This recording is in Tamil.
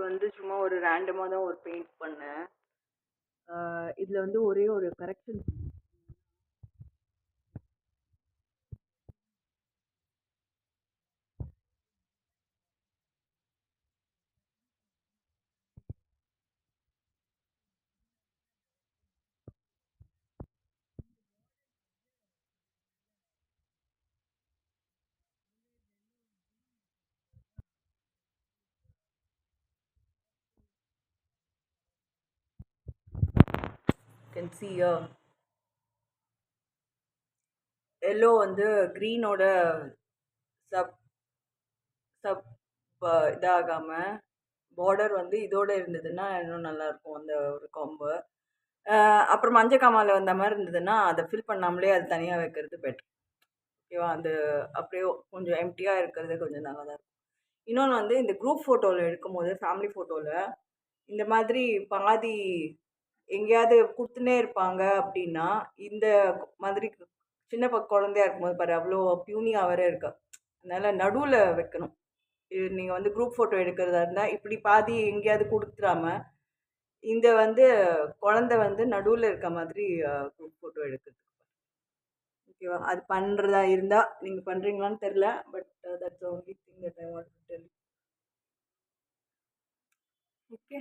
வந்து சும்மா ஒரு ரேண்டமாக தான் ஒரு பெயிண்ட் பண்ணேன். இதில் வந்து ஒரே ஒரு correction. Can see here. Yellow வந்து க்ரீனோட சப் சப் இதாகாமல் பார்டர் வந்து இதோட இருந்ததுன்னா இன்னும் நல்லாயிருக்கும் அந்த ஒரு காம்போ. அப்புறம் மஞ்சள் காமால வந்த மாதிரி இருந்ததுன்னா அதை ஃபில் பண்ணாமலே அது தனியாக வைக்கிறது பெட்டர். ஓகேவா? அந்த அப்படியே கொஞ்சம் எம்டியாக இருக்கிறது கொஞ்சம் நல்லா தான் இருக்கும். இன்னொன்று வந்து இந்த குரூப் ஃபோட்டோவில் எடுக்கும்போது ஃபேமிலி ஃபோட்டோவில் இந்த மாதிரி பாதி எங்கேயாவது கொடுத்துனே இருப்பாங்க அப்படின்னா இந்த மாதிரி சின்ன குழந்தையா இருக்கும்போது பாரு அவ்வளோ பியூனியாக வேற இருக்கா. அதனால நடுவில் வைக்கணும். நீங்கள் வந்து குரூப் ஃபோட்டோ எடுக்கிறதா இருந்தால் இப்படி பாதி எங்கேயாவது கொடுத்துடாம இந்த வந்து குழந்தை வந்து நடுவில் இருக்க மாதிரி குரூப் ஃபோட்டோ எடுக்கிறது. ஓகேவா? அது பண்ணுறதா இருந்தால் நீங்கள் பண்ணுறீங்களான்னு தெரில. But that's only thing that I want to tell. Okay.